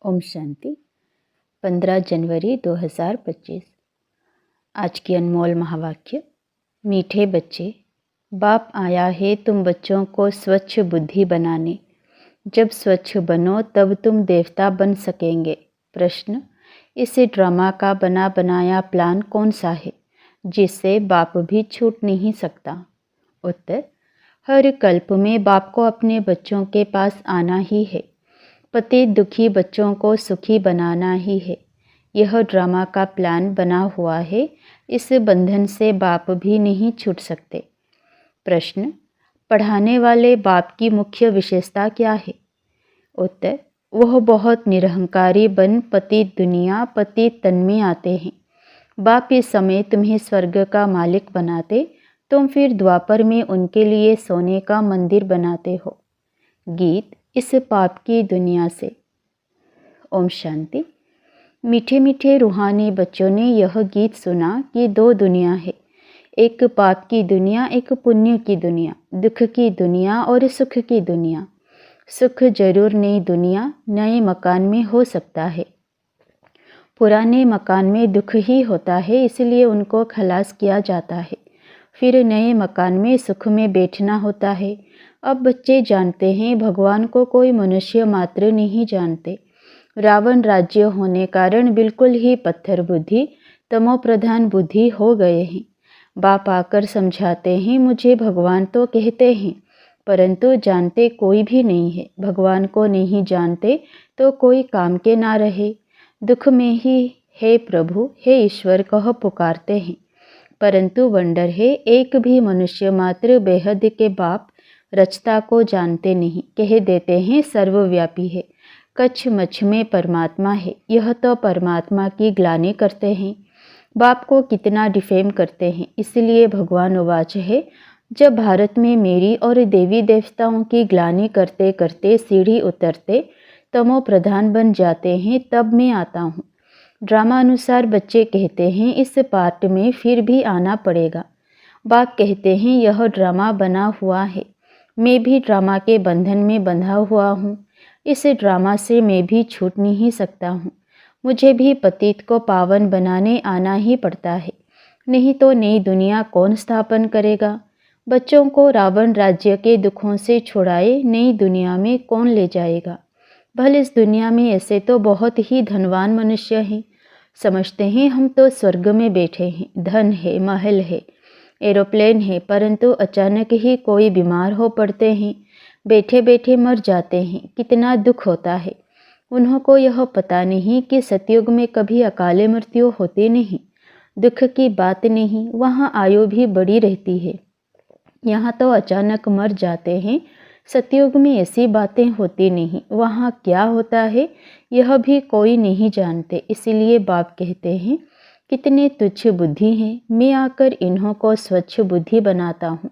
ओम शांति। 15 जनवरी 2025। आज की अनमोल महावाक्य। मीठे बच्चे, बाप आया है तुम बच्चों को स्वच्छ बुद्धि बनाने। जब स्वच्छ बनो तब तुम देवता बन सकेंगे। प्रश्न, इस ड्रामा का बना बनाया प्लान कौन सा है जिससे बाप भी छूट नहीं सकता? उत्तर, हर कल्प में बाप को अपने बच्चों के पास आना ही है। पति दुखी बच्चों को सुखी बनाना ही है। यह ड्रामा का प्लान बना हुआ है। इस बंधन से बाप भी नहीं छूट सकते। प्रश्न, पढ़ाने वाले बाप की मुख्य विशेषता क्या है? उत्तर, वह बहुत निरहंकारी बन पति दुनिया पति तन में आते हैं। बाप इस समय तुम्हें स्वर्ग का मालिक बनाते, तुम फिर द्वापर में उनके लिए सोने का मंदिर बनाते हो। गीत इस पाप की दुनिया से। ओम शांति। मीठे मीठे रूहानी बच्चों ने यह गीत सुना कि दो दुनिया है, एक पाप की दुनिया, एक पुण्य की दुनिया, दुख की दुनिया और सुख की दुनिया। सुख जरूर नई दुनिया नए मकान में हो सकता है। पुराने मकान में दुख ही होता है, इसलिए उनको खलास किया जाता है। फिर नए मकान में सुख में बैठना होता है। अब बच्चे जानते हैं भगवान को कोई मनुष्य मात्र नहीं जानते। रावण राज्य होने कारण बिल्कुल ही पत्थर बुद्धि, तमो प्रधान बुद्धि हो गए हैं। बाप आकर समझाते हैं, मुझे भगवान तो कहते हैं परंतु जानते कोई भी नहीं है। भगवान को नहीं जानते तो कोई काम के ना रहे। दुख में ही हे प्रभु हे ईश्वर कह पुकारते हैं, परंतु वंडर है एक भी मनुष्य मात्र बेहद के बाप रचता को जानते नहीं। कह देते हैं सर्वव्यापी है, कच्छ मच्छ में परमात्मा है। यह तो परमात्मा की ग्लानि करते हैं। बाप को कितना डिफेम करते हैं। इसलिए भगवान उवाच है, जब भारत में मेरी और देवी देवताओं की ग्लानि करते करते सीढ़ी उतरते तमो प्रधान बन जाते हैं, तब मैं आता हूँ। ड्रामा अनुसार बच्चे कहते हैं इस पार्ट में फिर भी आना पड़ेगा। बाप कहते हैं यह ड्रामा बना हुआ है, मैं भी ड्रामा के बंधन में बंधा हुआ हूँ। इस ड्रामा से मैं भी छूट नहीं सकता हूँ। मुझे भी पतित को पावन बनाने आना ही पड़ता है, नहीं तो नई दुनिया कौन स्थापन करेगा? बच्चों को रावण राज्य के दुखों से छुड़ाए नई दुनिया में कौन ले जाएगा? भले इस दुनिया में ऐसे तो बहुत ही धनवान मनुष्य हैं, समझते हैं हम तो स्वर्ग में बैठे हैं, धन है, महल है, एरोप्लेन है, परंतु अचानक ही कोई बीमार हो पड़ते हैं, बैठे बैठे मर जाते हैं। कितना दुख होता है। उन्हों को यह पता नहीं कि सतयुग में कभी अकाले मृत्यु होती नहीं। दुख की बात नहीं, वहाँ आयु भी बड़ी रहती है। यहाँ तो अचानक मर जाते हैं। सतयुग में ऐसी बातें होती नहीं। वहाँ क्या होता है यह भी कोई नहीं जानते। इसीलिए बाप कहते हैं कितने तुच्छ बुद्धि हैं, मैं आकर इन्हों को स्वच्छ बुद्धि बनाता हूँ।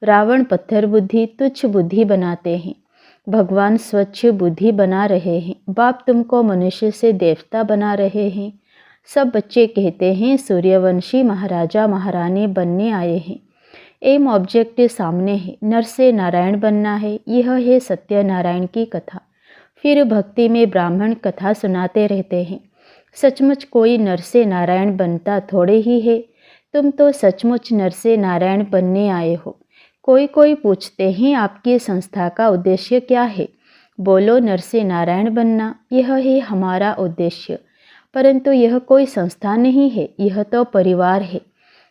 रावण पत्थर बुद्धि तुच्छ बुद्धि बनाते हैं, भगवान स्वच्छ बुद्धि बना रहे हैं। बाप तुमको मनुष्य से देवता बना रहे हैं। सब बच्चे कहते हैं सूर्यवंशी महाराजा महारानी बनने आए हैं। एम ऑब्जेक्ट सामने है, नर से नारायण बनना है। यह है सत्यनारायण की कथा। फिर भक्ति में ब्राह्मण कथा सुनाते रहते हैं। सचमुच कोई नर से नारायण बनता थोड़े ही है। तुम तो सचमुच नर से नारायण बनने आए हो। कोई कोई पूछते हैं आपकी संस्था का उद्देश्य क्या है? बोलो नर से नारायण बनना, यह है हमारा उद्देश्य। परंतु यह कोई संस्था नहीं है, यह तो परिवार है।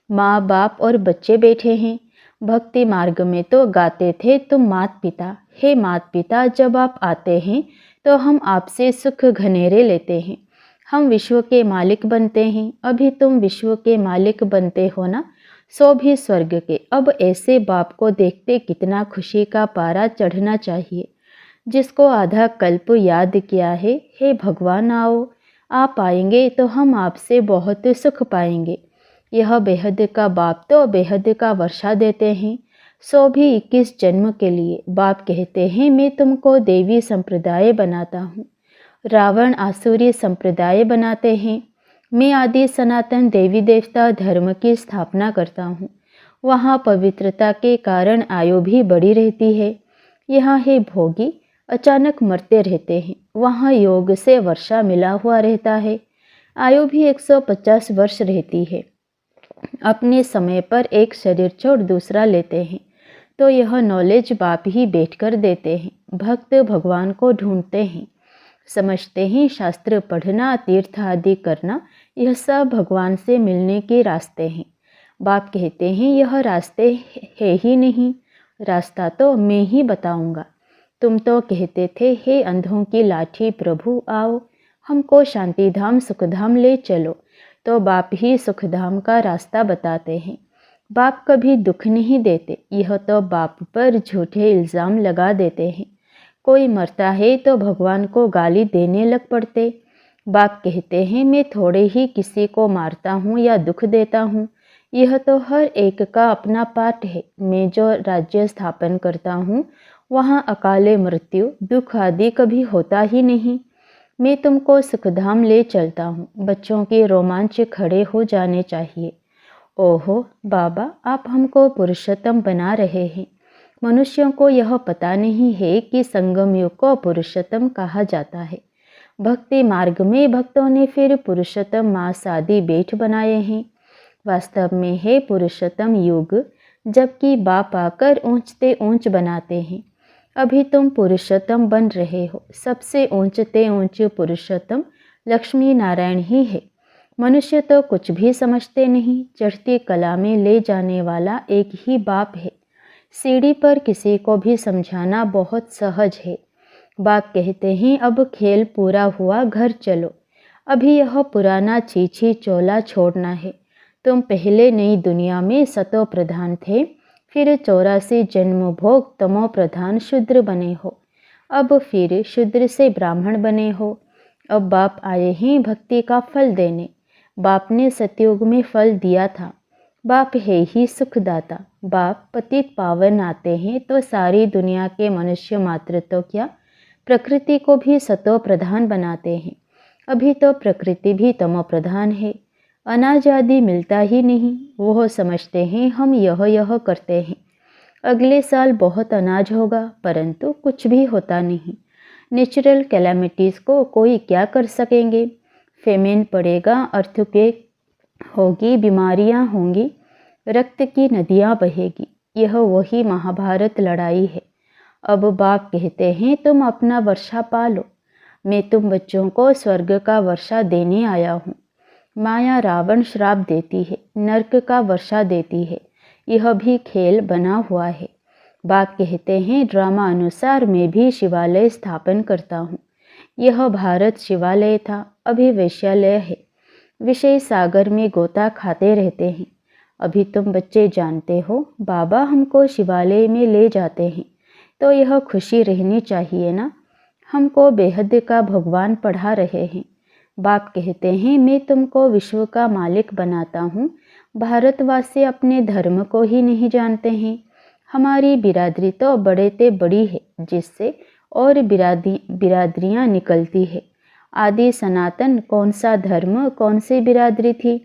माँ बाप और बच्चे बैठे हैं। भक्ति मार्ग में तो गाते थे तुम मात पिता, हे मात पिता जब आप आते हैं तो हम आपसे सुख घनेरे लेते हैं। हम विश्व के मालिक बनते हैं। अभी तुम विश्व के मालिक बनते हो ना, सो भी स्वर्ग के। अब ऐसे बाप को देखते कितना खुशी का पारा चढ़ना चाहिए। जिसको आधा कल्प याद किया है, हे भगवान आओ, आप आएंगे तो हम आपसे बहुत सुख पाएंगे। यह बेहद का बाप तो बेहद का वर्षा देते हैं, सो भी 21 जन्म के लिए। बाप कहते हैं मैं तुमको देवी संप्रदाय बनाता हूँ, रावण आसुरी संप्रदाय बनाते हैं। मैं आदि सनातन देवी देवता धर्म की स्थापना करता हूँ। वहाँ पवित्रता के कारण आयु भी बड़ी रहती है। यहाँ है भोगी, अचानक मरते रहते हैं। वहाँ योग से वर्षा मिला हुआ रहता है। आयु भी 150 वर्ष रहती है। अपने समय पर एक शरीर छोड़ दूसरा लेते हैं, तो यह नॉलेज बाप ही बैठकर देते हैं। भक्त भगवान को ढूंढते हैं, समझते हैं शास्त्र पढ़ना, तीर्थ आदि करना, यह सब भगवान से मिलने के रास्ते हैं। बाप कहते हैं यह रास्ते है ही नहीं, रास्ता तो मैं ही बताऊंगा। तुम तो कहते थे हे अंधों की लाठी प्रभु आओ, हमको शांतिधाम सुखधाम ले चलो, तो बाप ही सुखधाम का रास्ता बताते हैं। बाप कभी दुख नहीं देते, यह तो बाप पर झूठे इल्ज़ाम लगा देते हैं। कोई मरता है तो भगवान को गाली देने लग पड़ते। बाप कहते हैं मैं थोड़े ही किसी को मारता हूँ या दुख देता हूँ, यह तो हर एक का अपना पाठ है। मैं जो राज्य स्थापन करता हूँ वहाँ अकाले मृत्यु दुख आदि कभी होता ही नहीं। मैं तुमको सुखधाम ले चलता हूँ। बच्चों के रोमांच खड़े हो जाने चाहिए। ओहो बाबा, आप हमको पुरुषोत्तम बना रहे हैं। मनुष्यों को यह पता नहीं है कि संगम युग को पुरुषोत्तम कहा जाता है। भक्ति मार्ग में भक्तों ने फिर पुरुषोत्तम मास आदि बेठ बनाए हैं। वास्तव में है पुरुषोत्तम युग, जबकि बाप आकर ऊंचते ऊंच बनाते हैं। अभी तुम पुरुषोत्तम बन रहे हो। सबसे ऊंचते ऊंच पुरुषोत्तम लक्ष्मी नारायण ही है। मनुष्य तो कुछ भी समझते नहीं। चढ़ती कला में ले जाने वाला एक ही बाप है। सीढ़ी पर किसी को भी समझाना बहुत सहज है। बाप कहते हैं अब खेल पूरा हुआ, घर चलो। अभी यह पुराना चीची चोला छोड़ना है। तुम पहले नई दुनिया में सतो प्रधान थे, फिर 84 जन्म भोग तमो प्रधान शूद्र बने हो, अब फिर शूद्र से ब्राह्मण बने हो। अब बाप आए हैं भक्ति का फल देने। बाप ने सतयुग में फल दिया था। बाप है ही सुखदाता। बाप पतित पावन आते हैं तो सारी दुनिया के मनुष्य मात्र तो क्या, प्रकृति को भी सतो प्रधान बनाते हैं। अभी तो प्रकृति भी तमो प्रधान है। अनाज आदि मिलता ही नहीं। वो समझते हैं हम यह करते हैं, अगले साल बहुत अनाज होगा, परंतु कुछ भी होता नहीं। नेचुरल कैलामिटीज़ को कोई क्या कर सकेंगे। फेमेन पड़ेगा, अर्थक्वेक होगी, बीमारियां होंगी, रक्त की नदियां बहेगी। यह वही महाभारत लड़ाई है। अब बाप कहते हैं तुम अपना वर्षा पालो। मैं तुम बच्चों को स्वर्ग का वर्षा देने आया हूँ। माया रावण श्राप देती है, नरक का वर्षा देती है। यह भी खेल बना हुआ है। बाप कहते हैं ड्रामा अनुसार मैं भी शिवालय स्थापन करता हूँ। यह भारत शिवालय था, अभी वैश्यालय है। विषय सागर में गोता खाते रहते हैं। अभी तुम बच्चे जानते हो बाबा हमको शिवालय में ले जाते हैं, तो यह खुशी रहनी चाहिए ना। हमको बेहद का भगवान पढ़ा रहे हैं। बाप कहते हैं मैं तुमको विश्व का मालिक बनाता हूँ। भारतवासी अपने धर्म को ही नहीं जानते हैं। हमारी बिरादरी तो बड़े ते बड़ी है, जिससे और बिरादरियाँ निकलती है। आदि सनातन कौन सा धर्म, कौन सी बिरादरी थी,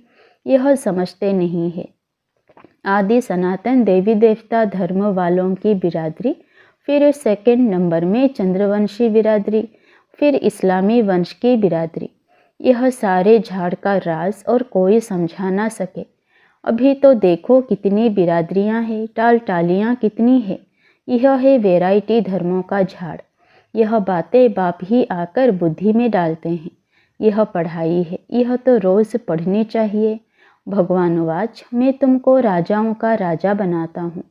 यह समझते नहीं है। आदि सनातन देवी देवता धर्म वालों की बिरादरी, फिर सेकंड नंबर में चंद्रवंशी बिरादरी, फिर इस्लामी वंश की बिरादरी। यह सारे झाड़ का राज और कोई समझा ना सके। अभी तो देखो कितनी बिरादरियां हैं, टाल टालियाँ कितनी है। यह है वैरायटी धर्मों का झाड़। यह बातें बाप ही आकर बुद्धि में डालते हैं। यह पढ़ाई है, यह तो रोज़ पढ़नी चाहिए। भगवान वाच मैं तुमको राजाओं का राजा बनाता हूँ।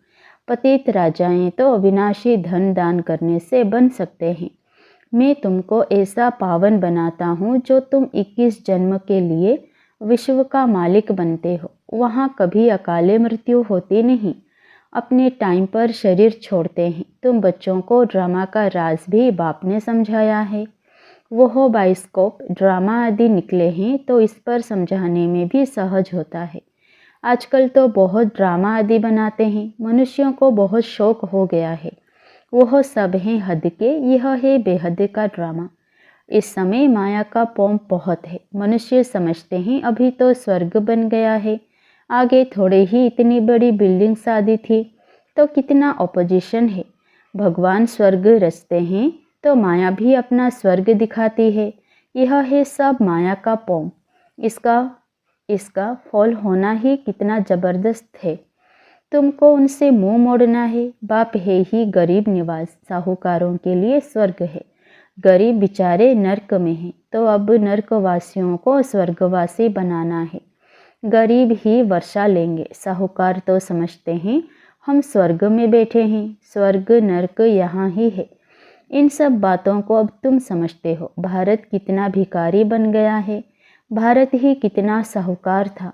पतित राजाएं तो विनाशी धन दान करने से बन सकते हैं। मैं तुमको ऐसा पावन बनाता हूँ जो तुम 21 जन्म के लिए विश्व का मालिक बनते हो। वहाँ कभी अकाले मृत्यु होती नहीं। अपने टाइम पर शरीर छोड़ते हैं। तुम बच्चों को ड्रामा का राज भी बाप ने समझाया है। वो बाइस्कोप ड्रामा आदि निकले हैं तो इस पर समझाने में भी सहज होता है। आजकल तो बहुत ड्रामा आदि बनाते हैं। मनुष्यों को बहुत शौक हो गया है। वह सब हैं हद के, यह है बेहद का ड्रामा। इस समय माया का पोंप बहुत है। मनुष्य समझते हैं अभी तो स्वर्ग बन गया है, आगे थोड़े ही इतनी बड़ी बिल्डिंग्स आदि थी, तो कितना ऑपोजिशन है। भगवान स्वर्ग रचते हैं तो माया भी अपना स्वर्ग दिखाती है। यह है सब माया का पौम। इसका फल होना ही कितना ज़बरदस्त है। तुमको उनसे मुंह मोड़ना है। बाप है ही गरीब निवास, साहूकारों के लिए स्वर्ग है। गरीब बेचारे नर्क में हैं, तो अब नर्कवासियों को स्वर्गवासी बनाना है। गरीब ही वर्षा लेंगे। साहूकार तो समझते हैं हम स्वर्ग में बैठे हैं। स्वर्ग नर्क यहाँ ही है। इन सब बातों को अब तुम समझते हो। भारत कितना भिखारी बन गया है। भारत ही कितना साहूकार था।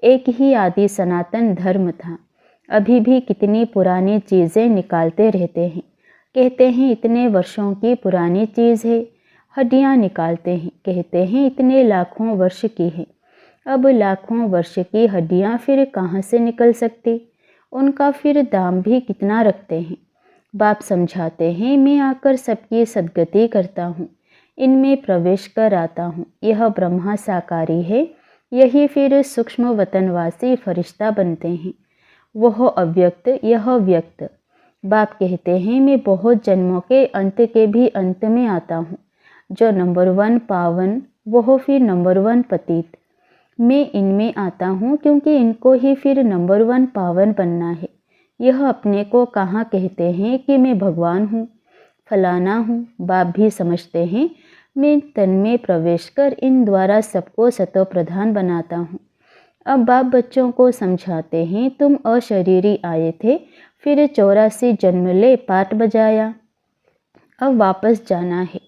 एक ही आदि सनातन धर्म था। अभी भी कितनी पुरानी चीज़ें निकालते रहते हैं। कहते हैं इतने वर्षों की पुरानी चीज़ है। हड्डियाँ निकालते हैं, कहते हैं इतने लाखों वर्ष की है। अब लाखों वर्ष की हड्डियाँ फिर कहाँ से निकल सकती। उनका फिर दाम भी कितना रखते हैं। बाप समझाते हैं मैं आकर सबकी सद्गति करता हूँ, इनमें प्रवेश कर आता हूँ। यह ब्रह्मा साकारी है, यही फिर सूक्ष्म वतनवासी फरिश्ता बनते हैं। वह अव्यक्त, यह व्यक्त। बाप कहते हैं मैं बहुत जन्मों के अंत के भी अंत में आता हूँ। जो नंबर 1 पावन, वह फिर नंबर 1 पतित। मैं इनमें आता हूँ क्योंकि इनको ही फिर नंबर 1 पावन बनना है। यह अपने को कहाँ कहते हैं कि मैं भगवान हूँ, फलाना हूँ। बाप भी समझते हैं मैं तन में प्रवेश कर इन द्वारा सबको सतो प्रधान बनाता हूँ। अब बाप बच्चों को समझाते हैं तुम अशरीरी आए थे, फिर 84 जन्म ले पाठ बजाया। अब वापस जाना है।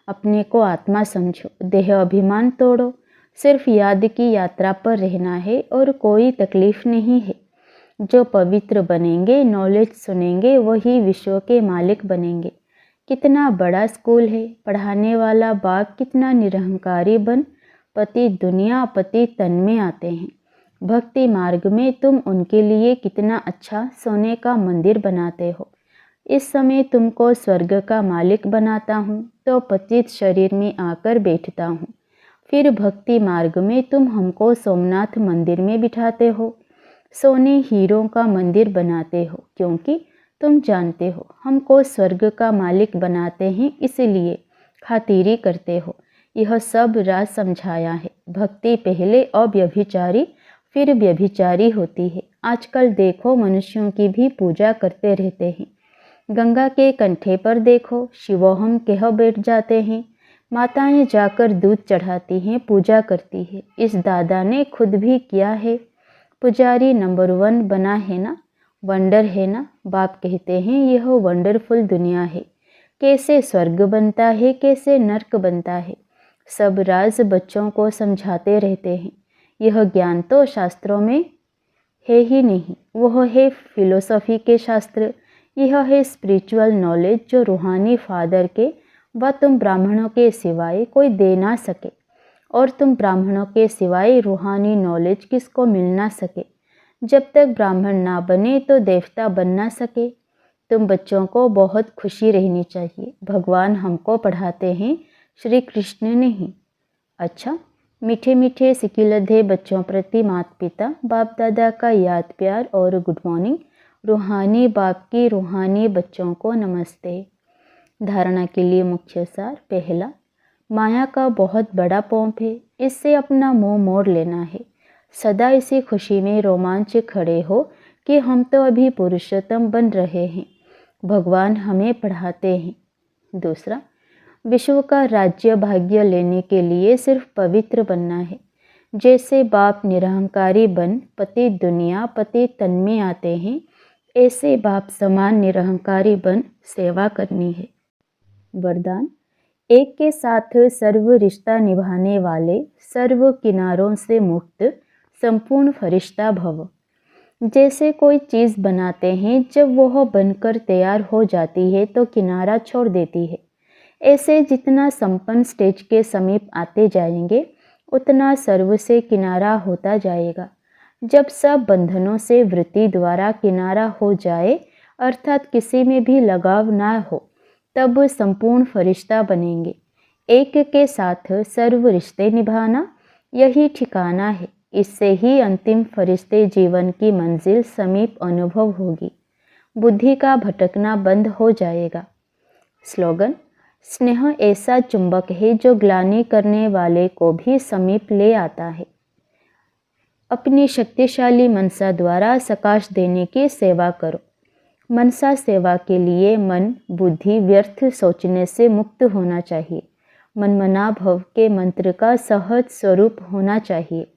अपने को आत्मा समझो, देह अभिमान तोड़ो। सिर्फ याद की यात्रा पर रहना है और कोई तकलीफ नहीं है। जो पवित्र बनेंगे, नॉलेज सुनेंगे, वही विश्व के मालिक बनेंगे। कितना बड़ा स्कूल है। पढ़ाने वाला बाप कितना निरहंकारी बन पति दुनिया पति तन में आते हैं। भक्ति मार्ग में तुम उनके लिए कितना अच्छा सोने का मंदिर बनाते हो। इस समय तुमको स्वर्ग का मालिक बनाता हूँ तो पतित शरीर में आकर बैठता हूँ। फिर भक्ति मार्ग में तुम हमको सोमनाथ मंदिर में बिठाते हो, सोने हीरों का मंदिर बनाते हो, क्योंकि तुम जानते हो हमको स्वर्ग का मालिक बनाते हैं, इसलिए खातिरी करते हो। यह सब राज समझाया है। भक्ति पहले अव्यभिचारी फिर व्यभिचारी होती है। आजकल देखो मनुष्यों की भी पूजा करते रहते हैं। गंगा के कंठे पर देखो शिवोहम कह बैठ जाते हैं। माताएं जाकर दूध चढ़ाती हैं, पूजा करती है। इस दादा ने खुद भी किया है। पुजारी नंबर 1 बना है ना, वंडर है ना। बाप कहते हैं यह वंडरफुल दुनिया है। कैसे स्वर्ग बनता है, कैसे नर्क बनता है, सब राज बच्चों को समझाते रहते हैं। यह ज्ञान तो शास्त्रों में है ही नहीं, वह है फिलोसॉफी के शास्त्र। यह है स्पिरिचुअल नॉलेज जो रूहानी फादर के व तुम ब्राह्मणों के सिवाय कोई दे ना सके। और तुम ब्राह्मणों के सिवाय रूहानी नॉलेज किसको मिल ना सके। जब तक ब्राह्मण ना बने तो देवता बन ना सके। तुम बच्चों को बहुत खुशी रहनी चाहिए। भगवान हमको पढ़ाते हैं, श्री कृष्ण नहीं। अच्छा, मीठे मीठे सिकिलधे बच्चों प्रति माता पिता बाप दादा का याद प्यार और गुड मॉर्निंग। रूहानी बाप की रूहानी बच्चों को नमस्ते। धारणा के लिए मुख्य सार। पहला, माया का बहुत बड़ा पोंप है, इससे अपना मुंह मोड़ लेना है। सदा इसी खुशी में रोमांच खड़े हो कि हम तो अभी पुरुषोत्तम बन रहे हैं। भगवान हमें पढ़ाते हैं। दूसरा, विश्व का राज्य भाग्य लेने के लिए सिर्फ पवित्र बनना है। जैसे बाप निरहंकारी बन पति दुनिया पति तन में आते हैं, ऐसे बाप समान निरहंकारी बन सेवा करनी है। वरदान, एक के साथ सर्व रिश्ता निभाने वाले, सर्व किनारों से मुक्त संपूर्ण फरिश्ता भव। जैसे कोई चीज़ बनाते हैं, जब वह बनकर तैयार हो जाती है तो किनारा छोड़ देती है। ऐसे जितना संपन्न स्टेज के समीप आते जाएंगे उतना सर्व से किनारा होता जाएगा। जब सब बंधनों से वृत्ति द्वारा किनारा हो जाए, अर्थात किसी में भी लगाव ना हो, तब संपूर्ण फरिश्ता बनेंगे। एक के साथ सर्व रिश्ते निभाना यही ठिकाना है। इससे ही अंतिम फरिश्ते जीवन की मंजिल समीप अनुभव होगी। बुद्धि का भटकना बंद हो जाएगा। स्लोगन, स्नेह ऐसा चुंबक है जो ग्लानि करने वाले को भी समीप ले आता है। अपनी शक्तिशाली मनसा द्वारा सकाश देने की सेवा करो। मनसा सेवा के लिए मन बुद्धि व्यर्थ सोचने से मुक्त होना चाहिए। मनमना भव के मंत्र का सहज स्वरूप होना चाहिए।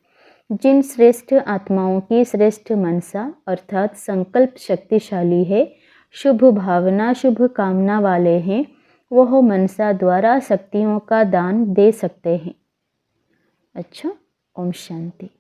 जिन श्रेष्ठ आत्माओं की श्रेष्ठ मनसा अर्थात संकल्प शक्तिशाली है, शुभ भावना शुभ कामना वाले हैं, वह मनसा द्वारा शक्तियों का दान दे सकते हैं। अच्छा, ओम शांति।